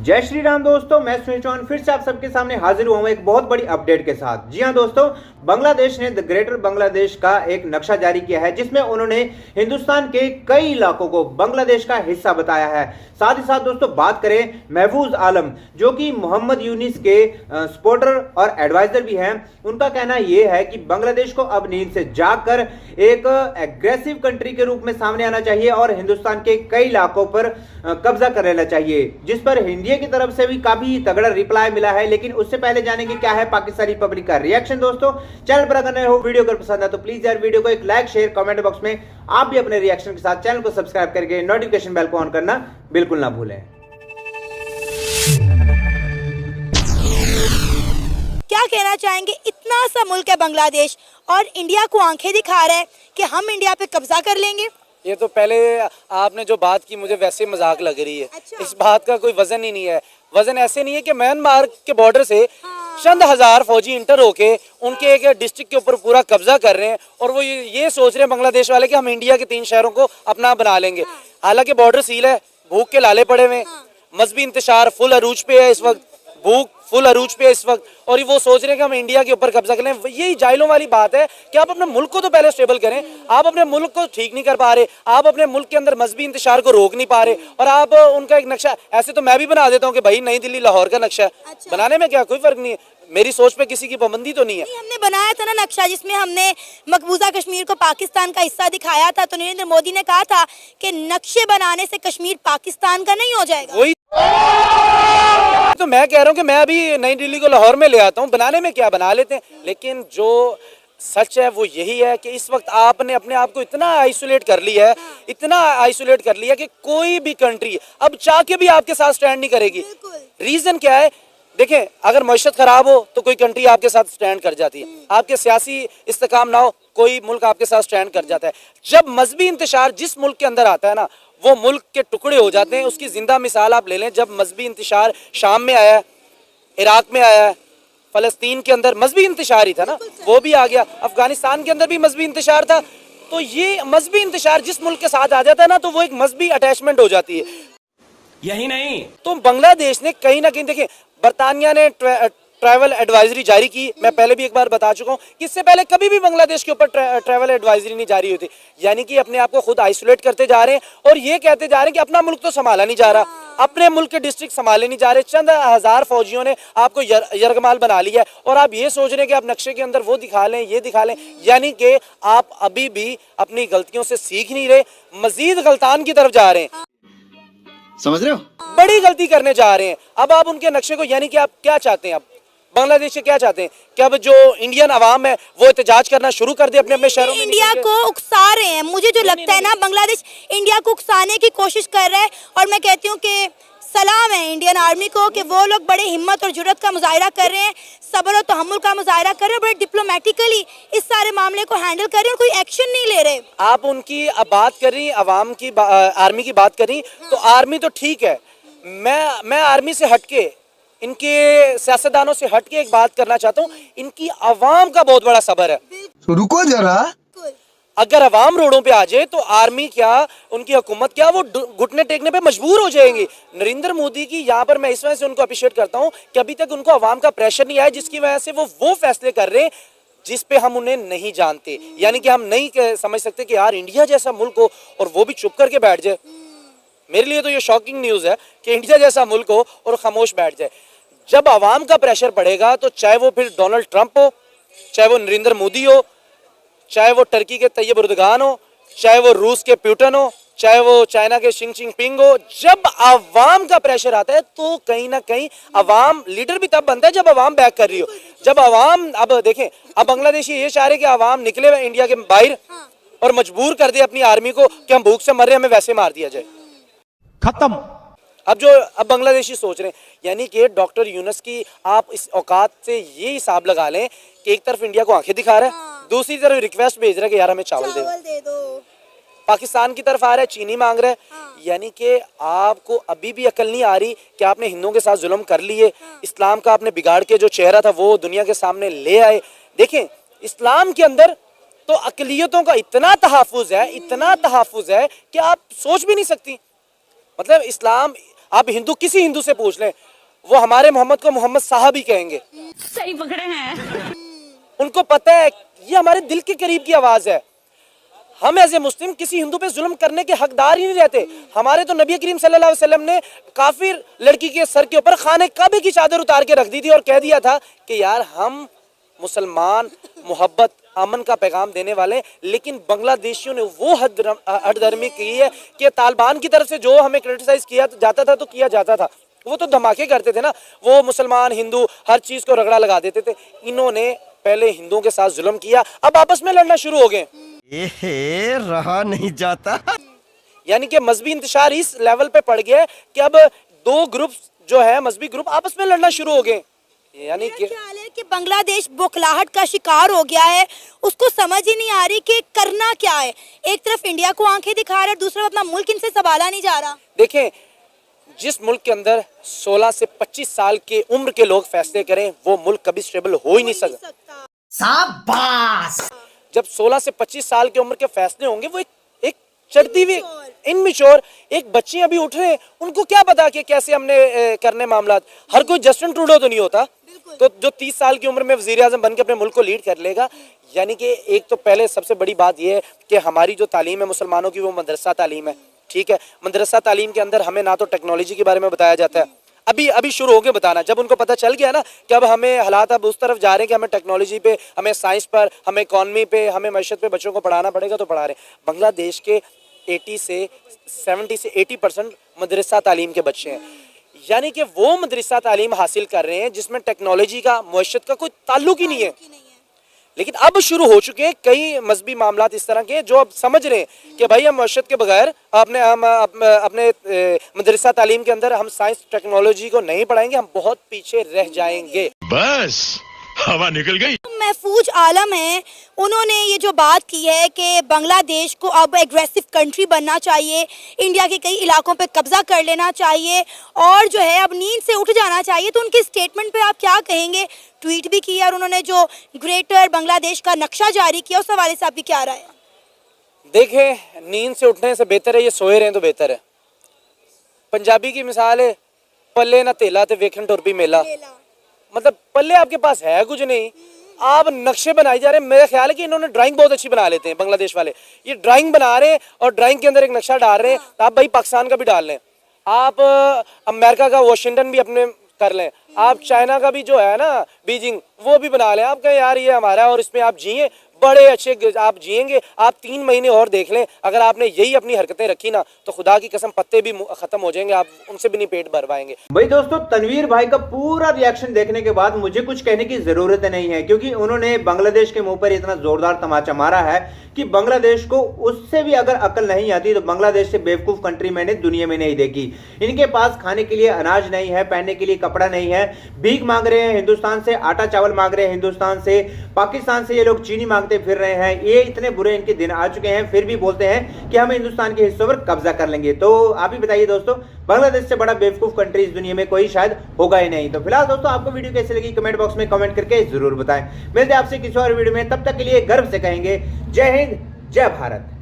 जय श्री राम दोस्तों, मैं सुनील चौहान फिर से आप सबके सामने हाजिर हुआ हूं एक बहुत बड़ी अपडेट के साथ। जी हां दोस्तों, बांग्लादेश ने द ग्रेटर बांग्लादेश का एक नक्शा जारी किया है जिसमें उन्होंने हिंदुस्तान के कई इलाकों को बांग्लादेश का हिस्सा बताया है। साथ ही साथ दोस्तों बात करें महफूज आलम जो कि मोहम्मद यूनिस के सपोर्टर और एडवाइजर भी हैं, उनका कहना यह है कि बांग्लादेश को अब नींद से जागकर एक एग्रेसिव कंट्री के रूप में सामने आना चाहिए और हिंदुस्तान के कई इलाकों पर कब्जा कर लेना चाहिए, जिस पर इंडिया की तरफ से भी काफी तगड़ा रिप्लाई मिला है। लेकिन उससे पहले जानेंगे क्या है पाकिस्तानी पब्लिक का रिएक्शन। दोस्तों चैनल पर अगर नए हो, वीडियो अगर पसंद है तो प्लीज यार वीडियो को एक लाइक शेयर कमेंट बॉक्स में आप भी अपने रिएक्शन के साथ चैनल को सब्सक्राइब करके नोटिफिकेशन बेल को ऑन करना बिल्कुल ना भूलें। क्या कहना चाहेंगे, इतना सा मुल्क है बांग्लादेश और इंडिया को आंखें दिखा रहा है कि हम इंडिया पे कब्जा कर लेंगे। ये तो पहले आपने जो बात की मुझे वैसे मजाक लग रही है। अच्छा। इस बात का कोई वजन ही नहीं है। वजन ऐसे नहीं है कि म्यांमार के बॉर्डर से चंद हजार फौजी इंटर होके उनके एक डिस्ट्रिक्ट के ऊपर पूरा कब्जा कर रहे हैं और वो ये सोच रहे हैं बांग्लादेश वाले कि हम इंडिया के 3 शहरों को अपना बना लेंगे। हालांकि बॉर्डर सील है, भूख के लाले पड़े हुए, मजहबी इंतशार फुल अरूज पे है इस वक्त, भूख फुल अरूज पे है इस वक्त, और वो सोच रहे हैं कि हम इंडिया के ऊपर कब्जा कर लें। यही जाहिलों वाली बात है कि आप अपने मुल्क को तो पहले स्टेबल करें। आप अपने मुल्क को ठीक नहीं कर पा रहे, आप अपने मुल्क के अंदर मजहबी इंतशार को रोक नहीं पा रहे, और आप उनका एक नक्शा ऐसे तो मैं भी बना देता हूँ कि भाई नई दिल्ली लाहौर का नक्शा है। अच्छा। बनाने में क्या कोई फर्क नहीं है, मेरी सोच पे किसी की पाबंदी तो नहीं है। हमने बनाया था ना नक्शा जिसमें हमने मकबूजा कश्मीर को पाकिस्तान का हिस्सा दिखाया था, तो नरेंद्र मोदी ने कहा था कि नक्शे बनाने से कश्मीर पाकिस्तान का नहीं हो जाएगा। वही तो मैं कह रहा हूँ कि मैं अभी नई दिल्ली को लाहौर में ले आता हूँ। बनाने में क्या, बना लेते हैं। लेकिन जो सच है वो यही है कि इस वक्त आपने अपने आप को इतना आइसोलेट कर लिया है, इतना आइसोलेट कर लिया कि कोई भी कंट्री अब चाह के भी आपके साथ स्टैंड नहीं करेगी। रीजन क्या है, देखें, अगर मईशत खराब हो तो कोई कंट्री आपके साथ स्टैंड कर जाती है, आपके सियासी इस्तेकाम ना हो कोई मुल्क आपके साथ स्टैंड कर जाता है। जब मजहबी इंतशार जिस मुल्क के अंदर आता है ना, वो मुल्क के टुकड़े हो जाते हैं। उसकी जिंदा मिसाल आप ले लें, जब मजहबी इंतशार शाम में आया, इराक में आया, फलस्तीन के अंदर मजहबी इंतशार ही था ना, वो भी आ गया, अफगानिस्तान के अंदर भी मजहबी इंतशार था। तो ये मजहबी इंतशार जिस मुल्क के साथ आ जाता है ना, तो वो एक मजहबी अटैचमेंट हो जाती है। यही नहीं तो बांग्लादेश ने कहीं ना कहीं, देखिए, बरतानिया ने ट्रैवल एडवाइजरी जारी की। मैं पहले भी एक बार बता चुका हूँ कि इससे पहले कभी भी बांग्लादेश के ऊपर ट्रैवल एडवाइजरी नहीं जारी हुई थी। यानी कि अपने आप को खुद आइसोलेट करते जा रहे हैं और ये कहते जा रहे हैं कि अपना मुल्क तो संभाला नहीं जा रहा, अपने मुल्क के डिस्ट्रिक्ट संभाले नहीं जा रहे। चंद हजार फौजियों ने आपको यरगमाल बना लिया है और आप ये सोच रहे हैं कि आप नक्शे के अंदर वो दिखा लें, ये दिखा लें। यानी कि आप अभी भी अपनी गलतियों से सीख नहीं रहे, मजीद गलतान की तरफ जा रहे हैं। समझ रहे हो, बड़ी गलती करने जा रहे हैं। अब आप उनके नक्शे को, यानी कि आप क्या चाहते हैं, अब बांग्लादेश से क्या चाहते हैं कि अब जो इंडियन अवाम है वो एहतजाज करना शुरू कर दे अपने अपने शहरों में। इंडिया को उकसा रहे हैं, मुझे जो लगता है ना, बांग्लादेश इंडिया को उकसाने की कोशिश कर रहा है। और मैं कहती हूँ कि सलाम है इंडियन आर्मी को कि वो लोग बड़े हिम्मत और जुर्रत का मुजाहिरा कर रहे हैं, सब्र और तहम्मुल का मुजाहिरा कर रहे हैं, बड़े डिप्लोमेटिकली इस सारे मामले को हैंडल कर रहे हैं, कोई एक्शन नहीं ले रहे। आप उनकी अब बात कर रही, अवाम की, आर्मी की बात कर रही, तो आर्मी तो ठीक है। मैं आर्मी से हटके, इनके सियासतदानों से हटके एक बात करना चाहता हूँ। इनकी अवाम का बहुत बड़ा सब्र है। तो रुको जरा, अगर अवाम रोडों पे आ जाए तो आर्मी क्या, उनकी हुकूमत क्या, वो घुटने टेकने पे मजबूर हो जाएंगी। नरेंद्र मोदी की यहाँ पर मैं इस वजह से उनको अप्रिशिएट करता हूँ कि अभी तक उनको अवाम का प्रेशर नहीं आया, जिसकी वजह से वो फैसले कर रहे हैं जिस पे हम उन्हें नहीं जानते। यानी कि हम नहीं समझ सकते कि यार इंडिया जैसा मुल्क हो और वो भी चुप करके बैठ जाए। मेरे लिए तो ये शॉकिंग न्यूज़ है कि इंडिया जैसा मुल्क हो और खामोश बैठ जाए। जब आवाम का प्रेशर पड़ेगा तो चाहे वो फिर डोनाल्ड ट्रंप हो, चाहे वो नरेंद्र मोदी हो, चाहे वो टर्की के तैयब एर्दोगान हो, चाहे वो रूस के पुतिन हो, चाहे वो चाइना के शी जिनपिंग हो, जब आवाम का प्रेशर आता है तो कहीं ना कहीं आवाम लीडर भी तब बनता है जब आवाम बैक कर रही हो। जब आवाम, अब देखें, अब बांग्लादेशी ये चाह रहे कि आवाम निकले इंडिया के बाहर और मजबूर कर दे अपनी आर्मी को कि हम भूख से मर रहे हैं, हमें वैसे मार दिया जाए, खत्म। अब बांग्लादेशी सोच रहे हैं। यानी कि डॉक्टर यूनुस की आप इस औकात से ये हिसाब लगा लें कि एक तरफ इंडिया को आंखें दिखा रहा है, दूसरी तरफ रिक्वेस्ट भेज रहा है कि यार हमें चावल दे दो। पाकिस्तान की तरफ आ रहा है, चीनी मांग रहा है। यानी कि आपको अभी भी अकल नहीं आ रही कि आपने हिंदुओं के साथ जुल्म कर लिए, इस्लाम का आपने बिगाड़ के जो चेहरा था वो दुनिया के सामने ले आए। देखें, इस्लाम के अंदर तो अकलियतों का इतना तहफ़्फ़ुज़ है, इतना तहफ़्फ़ुज़ है कि आप सोच भी नहीं सकती। मतलब इस्लाम आप हिंदू किसी हिंदू से पूछ लें, वो हमारे मोहम्मद को मोहम्मद साहब ही कहेंगे। सही पकड़े हैं। उनको पता है ये हमारे दिल के करीब की आवाज है। हम एज ए मुस्लिम किसी हिंदू पे जुल्म करने के हकदार ही नहीं रहते। हमारे तो नबी करीम सल्लल्लाहु अलैहि वसल्लम ने काफिर लड़की के सर के ऊपर खाने काबे की चादर उतार के रख दी थी और कह दिया था कि यार हम मुसलमान मोहब्बत अमन का पैगाम देने वाले, लेकिन बांग्लादेशियों ने वो हदधर्मी की है कि तालिबान की तरफ से जो हमें क्रिटिसाइज किया जाता था तो किया जाता था, वो तो धमाके करते थे ना, वो मुसलमान हिंदू हर चीज को रगड़ा लगा देते थे। इन्होंने पहले हिंदुओं के साथ जुल्म किया, अब आपस में लड़ना शुरू हो गए। रहा नहीं जाता। यानी कि मजहबी इंतशार इस लेवल पे पड़ गया है कि अब दो ग्रुप जो है मजहबी ग्रुप आपस में लड़ना शुरू हो गए। यानी कि ख्याल है कि बांग्लादेश बौखलाहट का शिकार हो गया है, उसको समझ ही नहीं आ रही कि करना क्या है। एक तरफ इंडिया को आंखें दिखा रहा है, दूसरा अपना मुल्क इनसे संभाला नहीं जा रहा। देखें, जिस मुल्क के अंदर 16 से 25 साल के उम्र के लोग फैसले करें वो मुल्क कभी स्टेबल हो ही नहीं सकता। शाबाश। जब 16 से 25 साल की उम्र के फैसले होंगे वो एक चढ़ती हुई इनमिच्योर एक बच्चे अभी उठ रहे हैं, उनको क्या पता कि कैसे हमने करने मामला। हर कोई जस्टिन ट्रूडो तो नहीं होता, तो जो 30 साल की उम्र में वजीर आजम बन के अपने मुल्क को लीड कर लेगा। यानी कि एक तो पहले सबसे बड़ी बात यह है कि हमारी जो तालीम है मुसलमानों की वो मदरसा तालीम है। ठीक है, मदरसा तालीम के अंदर हमें ना तो टेक्नोलॉजी के बारे में बताया जाता है, अभी शुरू हो गए बताना। जब उनको पता चल गया ना कि अब हमें हालात अब उस तरफ जा रहे हैं कि हमें टेक्नोलॉजी पे, हमें साइंस पर, हमें इकॉनमी पे, हमें मैशत पे बच्चों को पढ़ाना पड़ेगा, तो पढ़ा रहे हैं। बांग्लादेश के 70 से 80% मदरसा तालीम के बच्चे हैं। यानी कि वो मदरसा तालीम हासिल कर रहे हैं जिसमें टेक्नोलॉजी का मैशत का कोई ताल्लुक ही नहीं है। लेकिन अब शुरू हो चुके हैं कई मजहबी मामलात इस तरह के जो अब समझ रहे हैं कि भाई हम मैशत के बगैर अपने मदरसा तालीम के अंदर हम साइंस टेक्नोलॉजी को नहीं पढ़ाएंगे, हम बहुत पीछे रह जाएंगे। बस हवा निकल गई। महफूज आलम है, उन्होंने ये जो बात की है कि बांग्लादेश को अब एग्रेसिव कंट्री बनना चाहिए, इंडिया के कई इलाकों पे कब्जा कर लेना चाहिए और जो है अब नींद से उठ जाना चाहिए, तो उनके स्टेटमेंट पे आप क्या कहेंगे? ट्वीट भी किया और उन्होंने जो ग्रेटर बांग्लादेश का नक्शा जारी किया उस हवाले से आपकी क्या राय है? देखें, नींद से उठने से बेहतर है ये सोए रहें तो बेहतर है। पंजाबी की मिसाल है, पल्ले ना तेला ते वेखन टुर भी मेला। मतलब पल्ले आपके पास है कुछ नहीं, आप नक्शे बनाए जा रहे हैं। मेरा ख्याल है कि इन्होंने ड्राइंग बहुत अच्छी बना लेते हैं बांग्लादेश वाले। ये ड्राइंग बना रहे हैं और ड्राइंग के अंदर एक नक्शा डाल रहे हैं, तो आप भाई पाकिस्तान का भी डाल लें, आप अमेरिका का वाशिंगटन भी अपने कर लें, आप चाइना का भी जो है ना बीजिंग वो भी बना लें। आप कहें यार ये हमारा है और इसमें आप जिए, बड़े अच्छे आप जिएंगे। आप 3 महीने और देख लें, अगर आपने यही अपनी हरकतें रखी ना तो खुदा की कसम पत्ते भी खत्म हो जाएंगे, आप उनसे भी नहीं पेट भर पाएंगे। भाई दोस्तों, तनवीर भाई का पूरा रिएक्शन देखने के बाद मुझे कुछ कहने की जरूरत नहीं है, क्योंकि उन्होंने बांग्लादेश के मुंह पर इतना जोरदार तमाचा मारा है कि बांग्लादेश को उससे भी अगर अकल नहीं आती तो बांग्लादेश से बेवकूफ कंट्री मैंने दुनिया में नहीं देखी। इनके पास खाने के लिए अनाज नहीं है, पहनने के लिए कपड़ा नहीं है, भीख मांग रहे हैं हिंदुस्तान से, आटा चावल मांग रहे हैं हिंदुस्तान से, पाकिस्तान से ये लोग चीनी मांगते फिर रहे हैं। ये इतने बुरे इनके दिन आ चुके हैं, फिर भी बोलते हैं कि हम हिंदुस्तान के हिस्सों पर कब्जा कर लेंगे। तो आप ही बताइए दोस्तों, बांग्लादेश से बड़ा बेवकूफ कंट्री इस दुनिया में कोई शायद होगा ही नहीं। तो फिलहाल दोस्तों, आपको वीडियो कैसी लगी कमेंट बॉक्स में कमेंट करके जरूर बताएं। मिलते हैं आपसे किसी और वीडियो में, तब तक के लिए गर्व से कहेंगे जय हिंद जय भारत।